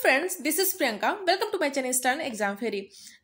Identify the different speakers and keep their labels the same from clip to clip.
Speaker 1: Friends, this is Priyanka. Welcome to my channel stern exam fairy.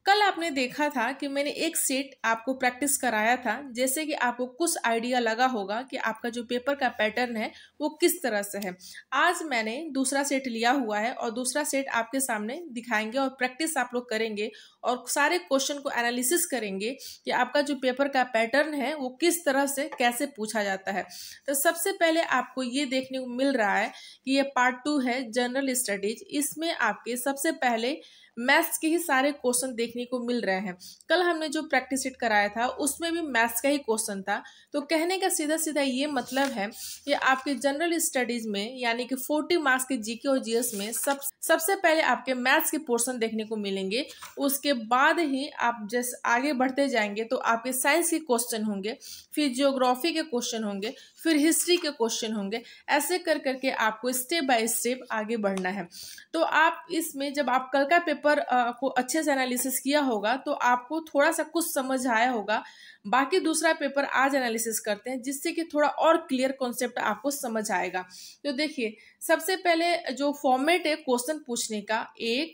Speaker 1: कल आपने देखा था कि मैंने एक सेट आपको प्रैक्टिस कराया था, जैसे कि आपको कुछ आइडिया लगा होगा कि आपका जो पेपर का पैटर्न है वो किस तरह से है। आज मैंने दूसरा सेट लिया हुआ है और दूसरा सेट आपके सामने दिखाएंगे और प्रैक्टिस आप लोग करेंगे और सारे क्वेश्चन को एनालिसिस करेंगे कि आपका जो पेपर का पैटर्न है वो किस तरह से कैसे पूछा जाता है। तो सबसे पहले आपको ये देखने को मिल रहा है कि ये पार्ट 2 है जनरल स्टडीज। इसमें आपके सबसे पहले मैथ्स के ही सारे क्वेश्चन देखने को मिल रहे हैं। कल हमने जो प्रैक्टिस शीट कराया था उसमें भी मैथ्स का ही क्वेश्चन था। तो कहने का सीधा सीधा ये मतलब है कि आपके जनरल स्टडीज में यानी कि 40 मार्क्स के जीके और जीएस में सबसे पहले आपके मैथ्स के पोर्शन देखने को मिलेंगे। उसके बाद ही आप जैसे आगे बढ़ते जाएंगे तो आपके साइंस के क्वेश्चन होंगे, फिर जियोग्राफी के क्वेश्चन होंगे, फिर हिस्ट्री के क्वेश्चन होंगे। ऐसे कर करके आपको स्टेप बाय स्टेप आगे बढ़ना है। तो आप इसमें जब आप कल का पेपर को अच्छे से एनालिसिस किया होगा तो आपको थोड़ा सा कुछ समझ आया होगा। बाकी दूसरा पेपर आज एनालिसिस करते हैं जिससे कि थोड़ा और क्लियर कॉन्सेप्ट आपको समझ आएगा। तो देखिए, सबसे पहले जो फॉर्मेट है क्वेश्चन पूछने का, 1,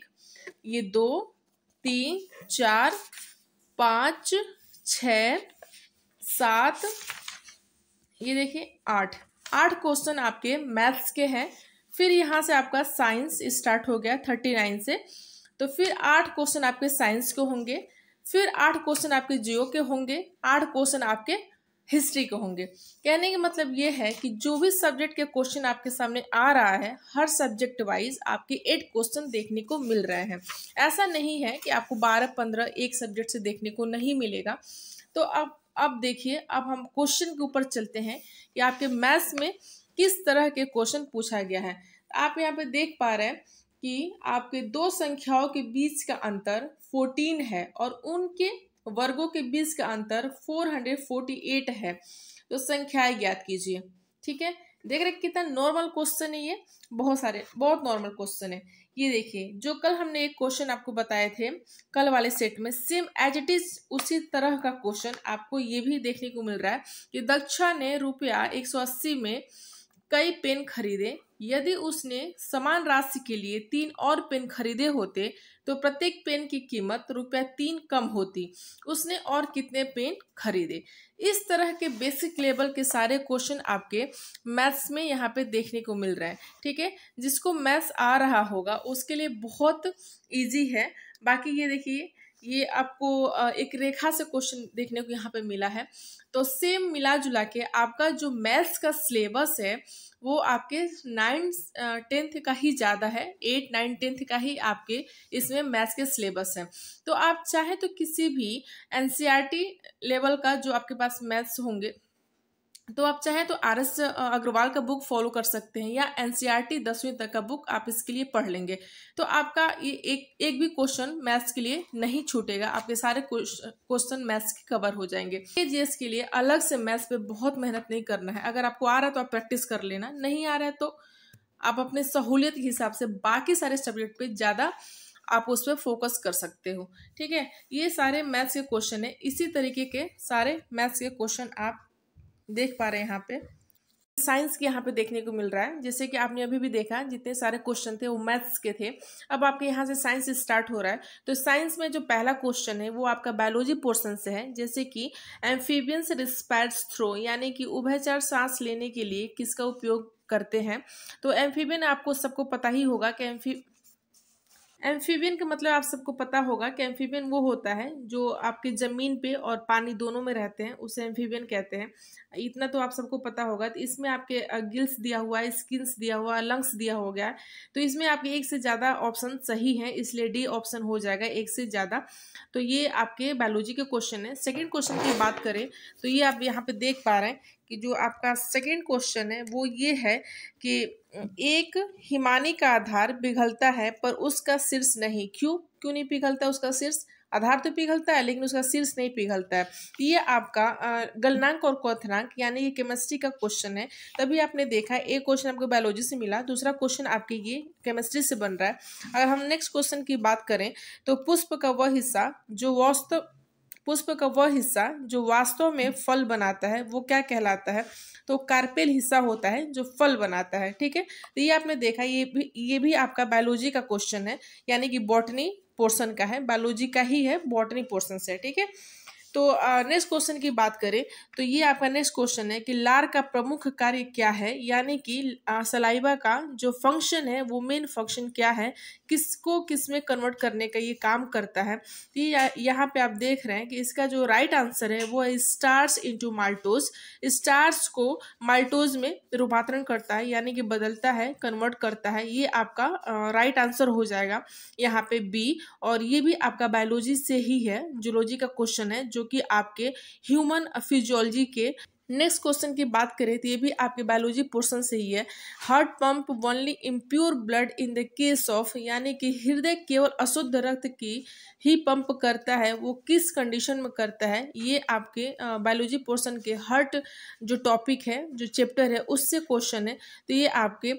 Speaker 1: ये 2, 3, 4, 5, 6, 7, ये देखिए 8 क्वेश्चन आपके मैथ्स के हैं। फिर यहाँ से आपका साइंस स्टार्ट हो गया 39 से, तो फिर 8 क्वेश्चन आपके साइंस के होंगे, फिर 8 क्वेश्चन आपके जियो के होंगे, 8 क्वेश्चन आपके हिस्ट्री के होंगे। कहने का मतलब ये है कि जो भी सब्जेक्ट के क्वेश्चन आपके सामने आ रहा है, हर सब्जेक्ट वाइज आपके 8 क्वेश्चन देखने को मिल रहे हैं। ऐसा नहीं है कि आपको 12-15 एक सब्जेक्ट से देखने को नहीं मिलेगा। तो अब देखिए, अब हम क्वेश्चन के ऊपर चलते हैं कि आपके मैथ्स में किस तरह के क्वेश्चन पूछा गया है। आप यहाँ पे देख पा रहे हैं कि आपके दो संख्याओं के बीच का अंतर 14 है और उनके वर्गों के बीच का अंतर 448 है। तो संख्याएं ज्ञात कीजिए। ठीक है, देख रहे कितना नॉर्मल क्वेश्चन है ये, बहुत नॉर्मल क्वेश्चन है। ये देखिए, जो कल हमने एक क्वेश्चन आपको बताए थे कल वाले सेट में, सेम एज इट इज उसी तरह का क्वेश्चन आपको ये भी देखने को मिल रहा है कि दक्षा ने रुपया 180 में कई पेन खरीदे। यदि उसने समान राशि के लिए 3 और पेन खरीदे होते तो प्रत्येक पेन की कीमत ₹3 कम होती। उसने और कितने पेन खरीदे। इस तरह के बेसिक लेवल के सारे क्वेश्चन आपके मैथ्स में यहाँ पे देखने को मिल रहे हैं। ठीक है, जिसको मैथ्स आ रहा होगा उसके लिए बहुत इजी है। बाकी ये देखिए, ये आपको एक रेखा से क्वेश्चन देखने को यहाँ पे मिला है। तो सेम मिला जुला के आपका जो मैथ्स का सिलेबस है वो आपके 9-10 का ही ज़्यादा है। 8-9-10 का ही आपके इसमें मैथ्स के सिलेबस है। तो आप चाहे तो किसी भी एनसीईआरटी लेवल का जो आपके पास मैथ्स होंगे तो आप चाहें तो RS अग्रवाल का बुक फॉलो कर सकते हैं, या एनसीईआरटी 10वीं तक का बुक आप इसके लिए पढ़ लेंगे। तो आपका ये एक भी क्वेश्चन मैथ्स के लिए नहीं छूटेगा, आपके सारे क्वेश्चन मैथ्स के कवर हो जाएंगे। जीएस के लिए अलग से मैथ्स पे बहुत मेहनत नहीं करना है। अगर आपको आ रहा है तो आप प्रैक्टिस कर लेना, नहीं आ रहा है तो आप अपने सहूलियत के हिसाब से बाकी सारे सब्जेक्ट पे ज़्यादा आप उस पर फोकस कर सकते हो। ठीक है, ये सारे मैथ्स के क्वेश्चन है। इसी तरीके के सारे मैथ्स के क्वेश्चन आप देख पा रहे हैं। यहाँ पे साइंस के यहाँ पे देखने को मिल रहा है, जैसे कि आपने अभी भी देखा जितने सारे क्वेश्चन थे वो मैथ्स के थे। अब आपके यहाँ से साइंस स्टार्ट हो रहा है। तो साइंस में जो पहला क्वेश्चन है वो आपका बायोलॉजी पोर्शन से है, जैसे कि एम्फीबियंस रिस्पायर्स थ्रो, यानी कि उभयचर सांस लेने के लिए किसका उपयोग करते हैं। तो एम्फीबियन आपको सबको पता ही होगा कि एम्फीबियन का मतलब आप सबको पता होगा कि एम्फीबियन वो होता है जो आपके ज़मीन पे और पानी दोनों में रहते हैं, उसे एम्फीबियन कहते हैं। इतना तो आप सबको पता होगा। तो इसमें आपके गिल्स दिया हुआ है, स्किन्स दिया हुआ है, लंग्स दिया हो गया। तो इसमें आपके एक से ज़्यादा ऑप्शन सही है, इसलिए डी ऑप्शन हो जाएगा, एक से ज़्यादा। तो ये आपके बायोलॉजी के क्वेश्चन है। सेकेंड क्वेश्चन की बात करें तो ये आप यहाँ पे देख पा रहे हैं कि जो आपका सेकेंड क्वेश्चन है वो ये है कि एक हिमानी का आधार पिघलता है पर उसका शीर्ष नहीं। क्यों नहीं पिघलता उसका शीर्ष? आधार तो पिघलता है लेकिन उसका शीर्ष नहीं पिघलता है। ये आपका गलनांक और क्वथनांक यानी ये केमिस्ट्री का क्वेश्चन है। तभी आपने देखा एक क्वेश्चन आपको बायोलॉजी से मिला, दूसरा क्वेश्चन आपके ये केमिस्ट्री से बन रहा है। अगर हम नेक्स्ट क्वेश्चन की बात करें तो पुष्प का वह हिस्सा जो पुष्प का वह हिस्सा जो वास्तव में फल बनाता है वो क्या कहलाता है? तो कार्पेल हिस्सा होता है जो फल बनाता है। ठीक है, तो ये आपने देखा, ये भी आपका बायोलॉजी का क्वेश्चन है, यानी कि बॉटनी पोर्शन का है, बायोलॉजी का ही है, बॉटनी पोर्शन से। ठीक है, तो नेक्स्ट क्वेश्चन की बात करें तो ये आपका नेक्स्ट क्वेश्चन है कि लार का प्रमुख कार्य क्या है, यानी कि सलाइवा का जो फंक्शन है वो मेन फंक्शन क्या है, किसको किस में कन्वर्ट करने का ये काम करता है। तो ये यहाँ पे आप देख रहे हैं कि इसका जो राइट आंसर है वो है स्टार्च इनटू माल्टोज। स्टार्च को माल्टोज में रूपांतरण करता है, यानी कि बदलता है, कन्वर्ट करता है। ये आपका राइट आंसर हो जाएगा यहाँ पे बी। और ये भी आपका बायोलॉजी से ही है, जूलॉजी का क्वेश्चन है, जो कि आपके ह्यूमन फिजियोलॉजी के। नेक्स्ट क्वेश्चन की बात करें तो ये भी आपके बायोलॉजी पोर्शन से ही है। Heart pump only impure blood in the case of, यानी कि हृदय केवल अशुद्ध रक्त की ही पंप करता है, वो किस कंडीशन में करता है? ये आपके बायोलॉजी पोर्शन के हार्ट जो टॉपिक है, जो चैप्टर है, उससे क्वेश्चन है। तो ये आपके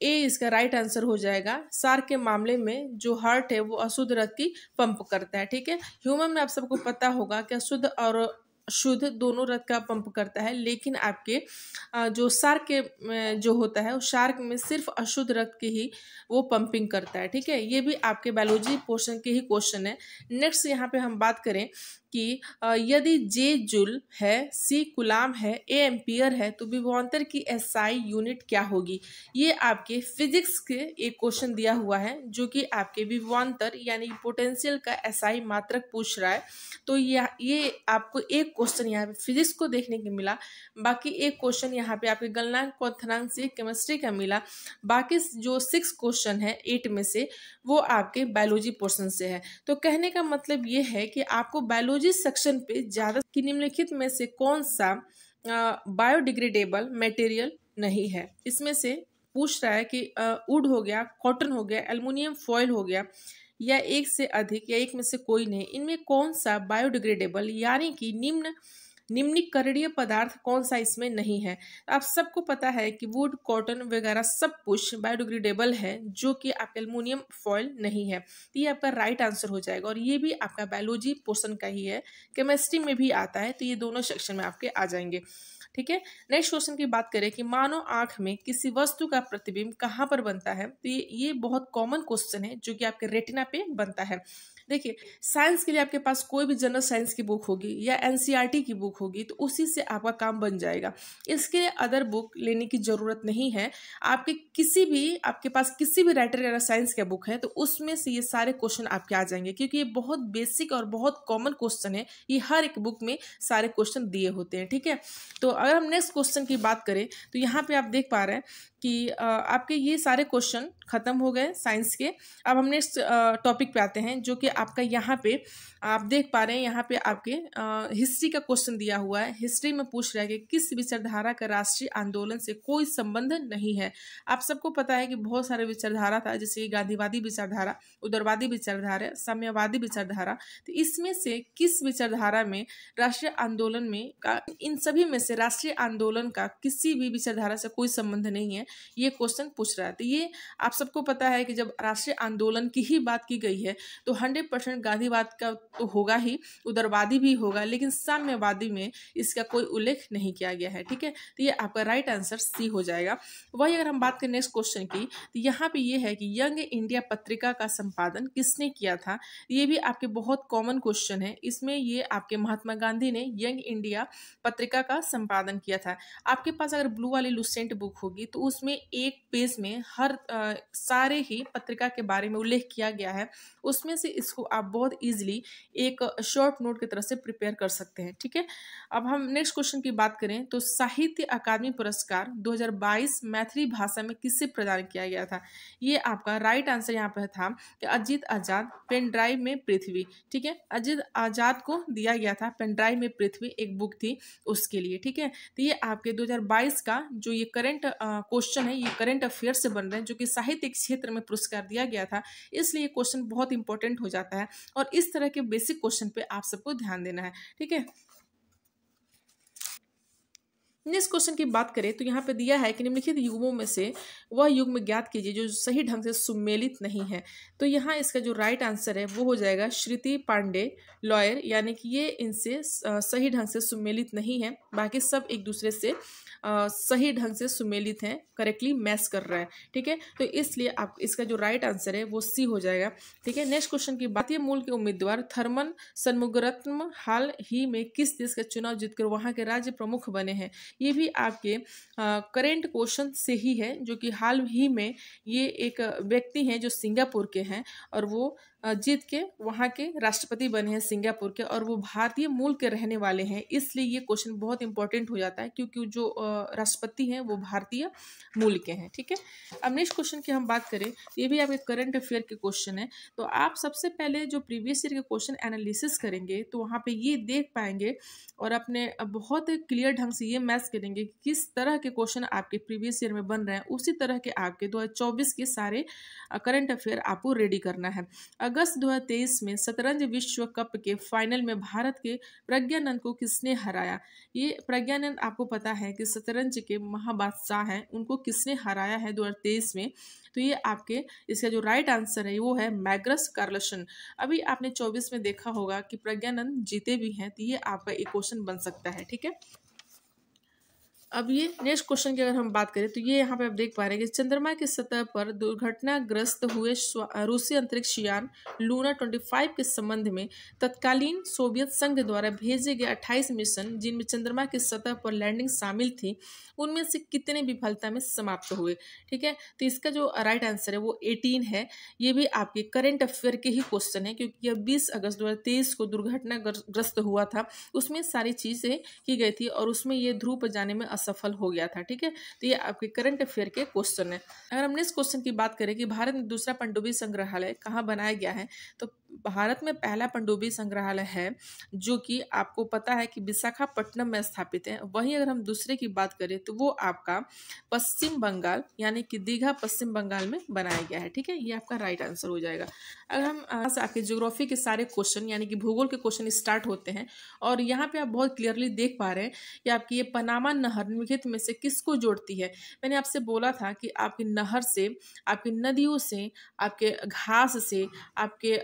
Speaker 1: ए इसका राइट आंसर हो जाएगा। सार के मामले में जो हार्ट है वो अशुद्ध रक्त की पंप करता है। ठीक है, ह्यूमन में आप सबको पता होगा कि अशुद्ध और शुद्ध दोनों रक्त का पंप करता है, लेकिन आपके जो शार्क के जो होता है उस शार्क में सिर्फ अशुद्ध रक्त की ही वो पंपिंग करता है। ठीक है, ये भी आपके बायोलॉजी पोर्शन के ही क्वेश्चन है। नेक्स्ट यहाँ पे हम बात करें कि यदि जे जूल है, सी कुलाम है, ए एम्पियर है, तो विभवांतर की एसआई यूनिट क्या होगी? ये आपके फिजिक्स के एक क्वेश्चन दिया हुआ है, जो कि आपके विभवांतर यानी पोटेंशियल का एसआई मात्रक पूछ रहा है। तो ये आपको एक क्वेश्चन यहाँ पे फिजिक्स को देखने को मिला, बाकी एक क्वेश्चन यहाँ पे आपके गलनांक क्वांथनांक से केमिस्ट्री का मिला। बाकी जो 6 क्वेश्चन है 8 में से वो आपके बायोलॉजी पोर्शन से है। तो कहने का मतलब ये है कि आपको बायोलॉजी सेक्शन पे ज़्यादा कि निम्नलिखित में से कौन सा बायोडिग्रेडेबल मटेरियल नहीं है? इसमें से पूछ रहा है कि वुड हो गया, कॉटन हो गया, एल्युमिनियम फॉयल हो गया, या एक से अधिक, या एक में से कोई नहीं। इनमें कौन सा बायोडिग्रेडेबल यानी कि निम्नीकरणीय पदार्थ कौन सा इसमें नहीं है? आप सबको पता है कि वुड, कॉटन वगैरह सब कुछ बायोडिग्रेडेबल है, जो कि आपका एल्युमिनियम फॉयल नहीं है। तो ये आपका राइट आंसर हो जाएगा, और ये भी आपका बायोलॉजी पोर्शन का ही है, केमिस्ट्री में भी आता है। तो ये दोनों सेक्शन में आपके आ जाएंगे। ठीक है, नेक्स्ट क्वेश्चन की बात करें कि मानव आंख में किसी वस्तु का प्रतिबिंब कहाँ पर बनता है? तो ये बहुत कॉमन क्वेश्चन है, जो कि आपके रेटिना पे बनता है। देखिए, साइंस के लिए आपके पास कोई भी जनरल साइंस की बुक होगी या एनसीईआरटी की बुक होगी, तो उसी से आपका काम बन जाएगा। इसके लिए अदर बुक लेने की जरूरत नहीं है। आपके पास किसी भी राइटर का साइंस का बुक है, तो उसमें से ये सारे क्वेश्चन आपके आ जाएंगे, क्योंकि ये बहुत बेसिक और बहुत कॉमन क्वेश्चन है। ये हर एक बुक में सारे क्वेश्चन दिए होते हैं। ठीक है, तो अगर हम नेक्स्ट क्वेश्चन की बात करें तो यहाँ पे आप देख पा रहे हैं कि आपके ये सारे क्वेश्चन खत्म हो गए साइंस के। अब हम नेक्स्ट टॉपिक पे आते हैं, जो कि आपका यहाँ पे आप देख पा रहे हैं, यहाँ पे आपके हिस्ट्री का क्वेश्चन दिया हुआ है। हिस्ट्री में पूछ रहा है कि किस विचारधारा का राष्ट्रीय आंदोलन से कोई संबंध नहीं है? आप सबको पता है कि बहुत सारे विचारधारा था, जैसे गांधीवादी विचारधारा, उदारवादी विचारधारा, साम्यवादी विचारधारा। तो इसमें से किस विचारधारा में राष्ट्रीय आंदोलन में का, इन सभी में से राष्ट्रीय आंदोलन का किसी भी विचारधारा से कोई संबंध नहीं है? ये क्वेश्चन पूछ रहा है। तो ये आप सबको पता है कि जब राष्ट्रीय आंदोलन की ही बात की गई है तो 100% गांधीवाद का तो होगा ही, उदारवादी भी होगा, लेकिन साम्यवादी में इसका कोई उल्लेख नहीं किया गया है। ठीक है, तो ये आपका राइट आंसर सी हो जाएगा। वही अगर हम बात करें नेक्स्ट क्वेश्चन की, तो यहाँ पे ये है कि यंग इंडिया पत्रिका का संपादन किसने किया था? ये भी आपके बहुत कॉमन क्वेश्चन है। इसमें ये आपके महात्मा गांधी ने यंग इंडिया पत्रिका का संपादन किया था। आपके पास अगर ब्लू वाली लुसेंट बुक होगी तो उसमें एक पेज में हर सारे ही पत्रिका के बारे में उल्लेख किया गया है। उसमें से इसको आप बहुत इजीली एक शॉर्ट नोट की तरह से प्रिपेयर कर सकते हैं। ठीक है, अब हम नेक्स्ट क्वेश्चन की बात करें तो साहित्य अकादमी पुरस्कार 2022 मैथिली भाषा में किससे प्रदान किया गया था? ये आपका राइट आंसर यहाँ पर था कि अजीत आजाद, पेन ड्राइव में पृथ्वी। ठीक है, अजीत आजाद को दिया गया था पेन ड्राइव में पृथ्वी, एक बुक थी उसके लिए। ठीक है, तो ये आपके 2022 का जो ये करंट क्वेश्चन है, ये करंट अफेयर से बन रहे हैं, जो कि साहित्य क्षेत्र में पुरस्कार दिया गया था, इसलिए ये क्वेश्चन बहुत इंपॉर्टेंट हो जाता है। और इस तरह के बेसिक क्वेश्चन पे आप सबको ध्यान देना है। ठीक है, नेक्स्ट क्वेश्चन की बात करें तो यहाँ पे दिया है कि निम्नलिखित युग्मों में से वह युग्म ज्ञात कीजिए जो सही ढंग से सुमेलित नहीं है। तो यहाँ इसका जो राइट आंसर है वो हो जाएगा श्रुति पांडे लॉयर, यानी कि ये इनसे सही ढंग से सुमेलित नहीं है, बाकी सब एक दूसरे से सही ढंग से सुमेलित हैं, करेक्टली मैच कर रहा है। ठीक है, तो इसलिए आप इसका जो राइट आंसर है वो सी हो जाएगा। ठीक है, नेक्स्ट क्वेश्चन की बात, भारतीय मूल के उम्मीदवार थर्मन षणमुगरत्नम हाल ही में किस देश का चुनाव जीतकर वहां के राज्य प्रमुख बने हैं। ये भी आपके करेंट क्वेश्चन से ही है, जो कि हाल ही में ये एक व्यक्ति हैं जो सिंगापुर के हैं और वो जीत के वहाँ के राष्ट्रपति बने हैं सिंगापुर के, और वो भारतीय मूल के रहने वाले हैं। इसलिए ये क्वेश्चन बहुत इंपॉर्टेंट हो जाता है क्योंकि जो राष्ट्रपति हैं वो भारतीय मूल के हैं। ठीक है, अब नेक्स्ट क्वेश्चन की हम बात करें, ये भी आपके करंट अफेयर के क्वेश्चन है। तो आप सबसे पहले जो प्रीवियस ईयर के क्वेश्चन एनालिसिस करेंगे तो वहाँ पे ये देख पाएंगे और अपने बहुत क्लियर ढंग से ये मैच करेंगे कि किस तरह के क्वेश्चन आपके प्रीवियस ईयर में बन रहे हैं, उसी तरह के आपके 2024 के सारे करंट अफेयर आपको रेडी करना है। अगस्त 2023 में शतरंज विश्व कप के फाइनल में भारत के प्रज्ञानंद को किसने हराया। ये प्रज्ञानंद आपको पता है कि शतरंज के महाबादशाह हैं, उनको किसने हराया है 2023 में। तो ये आपके इसका जो राइट आंसर है वो है मैग्नस कार्लसन। अभी आपने 24 में देखा होगा कि प्रज्ञानंद जीते भी हैं, तो ये आपका एक क्वेश्चन बन सकता है। ठीक है, अब ये नेक्स्ट क्वेश्चन की अगर हम बात करें तो ये यहाँ पे आप देख पा रहे हैं कि चंद्रमा की सतह पर दुर्घटनाग्रस्त हुए रूसी अंतरिक्ष यान लूना 25 के संबंध में तत्कालीन सोवियत संघ द्वारा भेजे गए 28 मिशन, जिनमें चंद्रमा की सतह पर लैंडिंग शामिल थी, उनमें से कितने विफलता में समाप्त हुए। ठीक है, तो इसका जो राइट आंसर है वो 18 है। ये भी आपके करंट अफेयर के ही क्वेश्चन है क्योंकि यह 20 अगस्त 2023 को दुर्घटनाग्रस्त हुआ था, उसमें सारी चीजें की गई थी और उसमें ये ध्रुव पर जाने में असफल हो गया था। ठीक है, तो ये आपके करंट अफेयर के क्वेश्चन है। अगर हम नेक्स्ट क्वेश्चन की बात करें कि भारत में दूसरा पनडुब्बी संग्रहालय कहाँ बनाया गया है, तो भारत में पहला पनडुब्बी संग्रहालय है जो कि आपको पता है कि विशाखापट्टनम में स्थापित है। वहीं अगर हम दूसरे की बात करें तो वो आपका पश्चिम बंगाल यानी कि दीघा पश्चिम बंगाल में बनाया गया है। ठीक है, ये आपका राइट आंसर हो जाएगा। अगर हम आपके ज्योग्राफी के सारे क्वेश्चन यानी कि भूगोल के क्वेश्चन स्टार्ट होते हैं और यहाँ पे आप बहुत क्लियरली देख पा रहे हैं कि आपकी ये पनामा नहर निम्नलिखित में से किसको जोड़ती है। मैंने आपसे बोला था कि आपकी नहर से, आपकी नदियों से, आपके घास से, आपके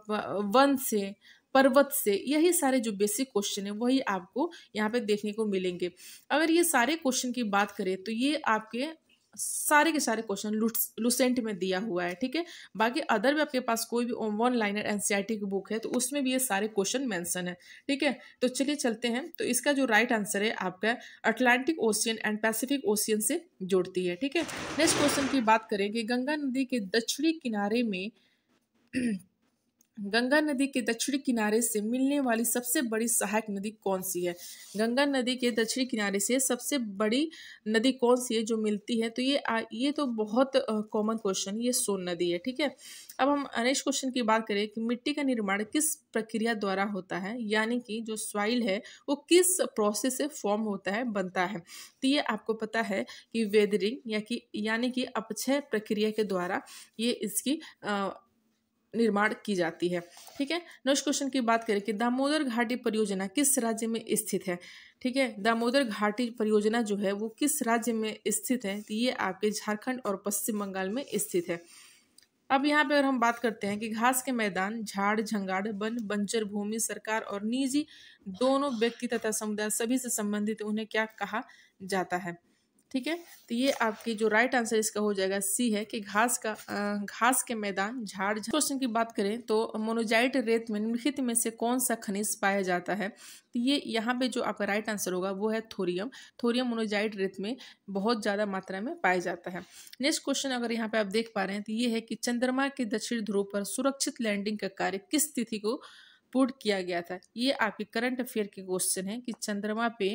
Speaker 1: वन से, पर्वत से, यही सारे जो बेसिक क्वेश्चन है वही आपको यहाँ पे देखने को मिलेंगे। अगर ये सारे क्वेश्चन की बात करें तो ये आपके सारे के सारे क्वेश्चन लुसेंट में दिया हुआ है। ठीक है, बाकी अदर भी आपके पास कोई भी वन लाइनर एनसीईआरटी की बुक है तो उसमें भी ये सारे क्वेश्चन मेंशन है। ठीक है, तो चलिए चलते हैं। तो इसका जो राइट आंसर है आपका Atlantic ocean and Pacific ocean से जोड़ती है। ठीक है, नेक्स्ट क्वेश्चन की बात करें कि गंगा नदी के दक्षिणी किनारे में गंगा नदी के दक्षिणी किनारे से मिलने वाली सबसे बड़ी सहायक नदी कौन सी है। गंगा नदी के दक्षिणी किनारे से सबसे बड़ी नदी कौन सी है जो मिलती है, तो ये तो बहुत कॉमन क्वेश्चन, ये सोन नदी है। ठीक है, अब हम नेक्स्ट क्वेश्चन की बात करें कि मिट्टी का निर्माण किस प्रक्रिया द्वारा होता है, यानी कि जो सॉइल है वो किस प्रोसेस से फॉर्म होता है, बनता है। तो ये आपको पता है कि वेदरिंग यानी कि अपक्षय प्रक्रिया के द्वारा ये इसकी निर्माण की जाती है। ठीक है, नेक्स्ट क्वेश्चन की बात करें कि दामोदर घाटी परियोजना किस राज्य में स्थित है। ठीक है, दामोदर घाटी परियोजना जो है वो किस राज्य में स्थित है, तो ये आपके झारखंड और पश्चिम बंगाल में स्थित है। अब यहाँ पे अगर हम बात करते हैं कि घास के मैदान, झाड़ झंगाड़, वन, बंजर भूमि, सरकार और निजी दोनों व्यक्ति तथा समुदाय सभी से संबंधित उन्हें क्या कहा जाता है। ठीक है, तो ये आपकी जो राइट आंसर इसका हो जाएगा सी है कि घास के मैदान, झाड़। क्वेश्चन की बात करें तो मोनोजाइट रेत में निम्नलिखित में से कौन सा खनिज पाया जाता है, तो ये यहाँ पे जो आपका राइट आंसर होगा वो है थोरियम। थोरियम मोनोजाइट रेत में बहुत ज़्यादा मात्रा में पाया जाता है। नेक्स्ट क्वेश्चन अगर यहाँ पे आप देख पा रहे हैं तो ये है कि चंद्रमा के दक्षिण ध्रुव पर सुरक्षित लैंडिंग का कार्य किस तिथि को पूर्ण किया गया था। ये आपके करंट अफेयर के क्वेश्चन है कि चंद्रमा पे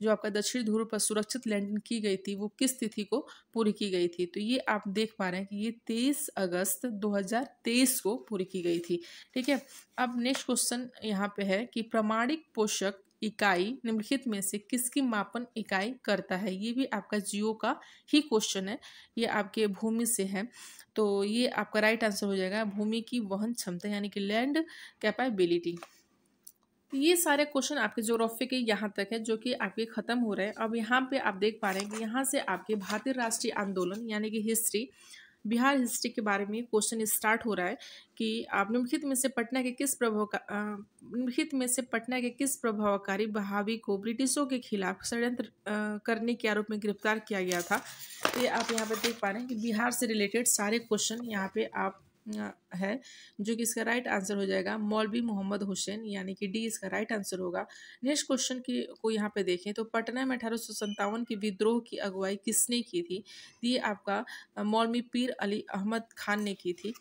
Speaker 1: जो आपका दक्षिण ध्रुव पर सुरक्षित लैंडिंग की गई थी वो किस तिथि को पूरी की गई थी, तो ये आप देख पा रहे हैं कि ये 23 अगस्त 2023 को पूरी की गई थी। ठीक है, अब नेक्स्ट क्वेश्चन यहाँ पे है कि प्रमाणिक पोषक इकाई निम्नलिखित में से किसकी मापन इकाई करता है। ये भी आपका जियो का ही क्वेश्चन है, ये आपके भूमि से है। तो ये आपका राइट आंसर हो जाएगा भूमि की वहन क्षमता यानी कि लैंड कैपेबिलिटी। ये सारे क्वेश्चन आपके ज्योग्राफी के यहाँ तक है जो कि आपके खत्म हो रहे हैं। अब यहाँ पे आप देख पा रहे हैं कि यहाँ से आपके भारतीय राष्ट्रीय आंदोलन यानी कि हिस्ट्री, बिहार हिस्ट्री के बारे में क्वेश्चन स्टार्ट हो रहा है कि आप निम्नलिखित में से पटना के किस प्रभावकारी बहावी को ब्रिटिशों के खिलाफ षड्यंत्र करने के आरोप में गिरफ्तार किया गया था। ये आप यहाँ पे देख पा रहे हैं कि बिहार से रिलेटेड सारे क्वेश्चन यहाँ पे आप है, जो कि इसका राइट आंसर हो जाएगा मौलवी मोहम्मद हुसैन, यानी कि डी इसका राइट आंसर होगा। नेक्स्ट क्वेश्चन को यहाँ पे देखें तो पटना में 1857 के विद्रोह की अगुवाई किसने की थी? ये आपका मौलवी पीर अली अहमद खान ने की थी,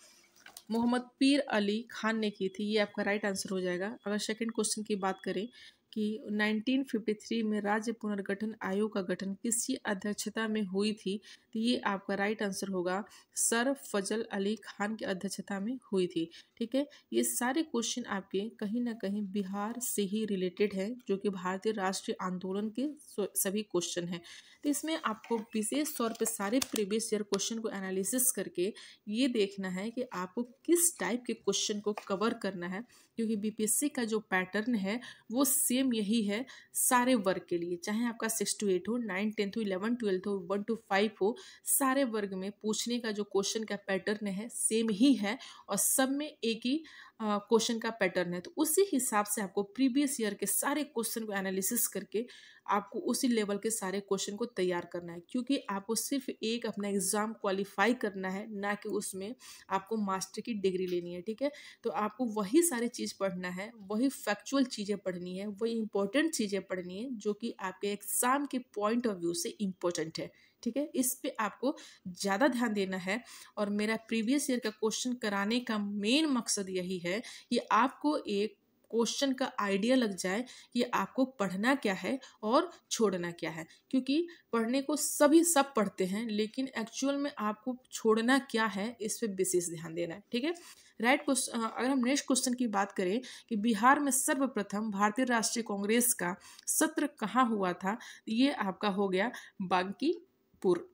Speaker 1: मोहम्मद पीर अली खान ने की थी। ये आपका राइट आंसर हो जाएगा। अगर सेकंड क्वेश्चन की बात करें कि 1953 में राज्य पुनर्गठन आयोग का गठन किसकी अध्यक्षता में हुई थी? तो ये आपका राइट आंसर होगा सर फजल अली खान की अध्यक्षता में हुई थी। ठीक है, ये सारे क्वेश्चन आपके कहीं ना कहीं बिहार से ही रिलेटेड है, जो कि भारतीय राष्ट्रीय आंदोलन के सभी क्वेश्चन हैं। तो इसमें आपको विशेष तौर पे सारे प्रीवियस ईयर क्वेश्चन को एनालिसिस करके ये देखना है कि आपको किस टाइप के क्वेश्चन को कवर करना है, क्योंकि बीपीएससी का जो पैटर्न है वो सेम यही है सारे वर्ग के लिए, चाहे आपका 6 to 8 हो, 9, 10 हो, 11, 12 हो, 1 to 5 हो, सारे वर्ग में पूछने का जो क्वेश्चन का पैटर्न है सेम ही है और सब में एक ही क्वेश्चन का पैटर्न है। तो उसी हिसाब से आपको प्रीवियस ईयर के सारे क्वेश्चन को एनालिसिस करके आपको उसी लेवल के सारे क्वेश्चन को तैयार करना है, क्योंकि आपको सिर्फ एक अपना एग्जाम क्वालिफाई करना है, ना कि उसमें आपको मास्टर की डिग्री लेनी है। ठीक है, तो आपको वही सारी चीज़ पढ़ना है, वही फैक्चुअल चीज़ें पढ़नी है, वही इंपॉर्टेंट चीज़ें पढ़नी है जो कि आपके एग्जाम के पॉइंट ऑफ व्यू से इम्पोर्टेंट है। ठीक है, इस पे आपको ज़्यादा ध्यान देना है। और मेरा प्रीवियस ईयर का क्वेश्चन कराने का मेन मकसद यही है कि आपको एक क्वेश्चन का आइडिया लग जाए कि आपको पढ़ना क्या है और छोड़ना क्या है, क्योंकि पढ़ने को सब पढ़ते हैं, लेकिन एक्चुअल में आपको छोड़ना क्या है इस पे विशेष ध्यान देना है। ठीक है, राइट क्वेश्चन। अगर हम नेक्स्ट क्वेश्चन की बात करें कि बिहार में सर्वप्रथम भारतीय राष्ट्रीय कांग्रेस का सत्र कहाँ हुआ था, ये आपका हो गया बांकीपुर।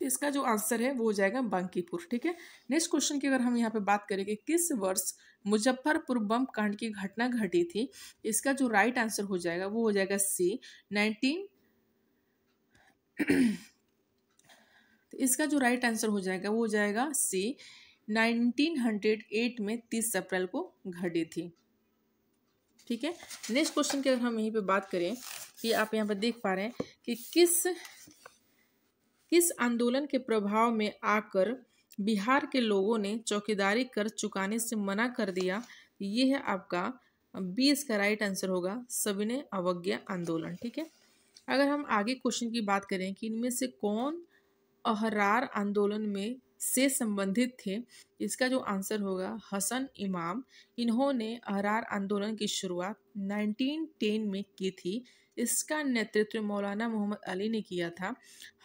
Speaker 1: इसका जो आंसर है वो हो जाएगा बांकीपुर। ठीक है, नेक्स्ट क्वेश्चन की अगर हम यहाँ पे बात करें कि किस वर्ष मुजफ्फरपुर बम कांड की घटना घटी थी, इसका जो राइट आंसर हो जाएगा वो हो जाएगा सी 19 इसका जो राइट आंसर हो जाएगा वो हो जाएगा सी 1908 में 30 अप्रैल को घटी थी। ठीक है, नेक्स्ट क्वेश्चन की अगर हम यहीं पे बात करें कि आप यहाँ पे देख पा रहे हैं कि किस आंदोलन के प्रभाव में आकर बिहार के लोगों ने चौकीदारी कर चुकाने से मना कर दिया? ये है आपका 20 का राइट आंसर होगा सविनय अवज्ञा आंदोलन। ठीक है, अगर हम आगे क्वेश्चन की बात करें कि इनमें से कौन अहरार आंदोलन में से संबंधित थे, इसका जो आंसर होगा हसन इमाम। इन्होंने अहरार आंदोलन की शुरुआत 1910 में की थी। इसका नेतृत्व मौलाना मोहम्मद अली ने किया था।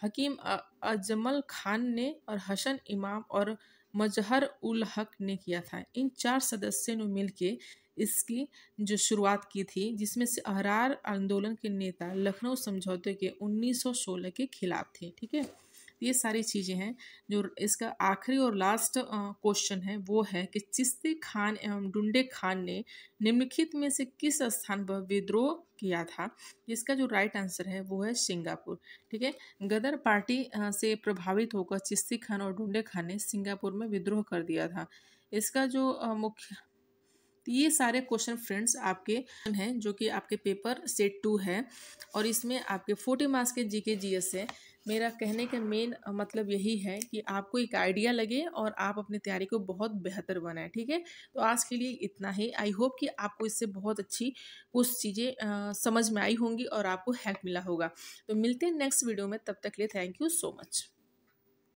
Speaker 1: हकीम अजमल खान ने और हसन इमाम और मजहर उल हक ने किया था। इन 4 सदस्यों ने मिलकर इसकी जो शुरुआत की थी, जिसमें से अहरार आंदोलन के नेता लखनऊ समझौते के 1916 के खिलाफ थे। ठीक है, ये सारी चीज़ें हैं। जो इसका आखिरी और लास्ट क्वेश्चन है वो है कि चिश्ती खान एवं डुंडे खान ने निम्नलिखित में से किस स्थान पर विद्रोह किया था? इसका जो राइट आंसर है वो है सिंगापुर। ठीक है, गदर पार्टी से प्रभावित होकर चिश्ती खान और डुंडे खान ने सिंगापुर में विद्रोह कर दिया था। इसका जो मुख्य ये सारे क्वेश्चन फ्रेंड्स आपके हैं जो कि आपके पेपर सेट 2 है और इसमें आपके 40 मार्क्स के जीके जीएस है। मेरा कहने का मेन मतलब यही है कि आपको एक आइडिया लगे और आप अपनी तैयारी को बहुत बेहतर बनाएं। ठीक है, तो आज के लिए इतना ही। आई होप कि आपको इससे बहुत अच्छी कुछ चीज़ें समझ में आई होंगी और आपको हेल्प मिला होगा। तो मिलते हैं नेक्स्ट वीडियो में, तब तक के लिए थैंक यू सो मच।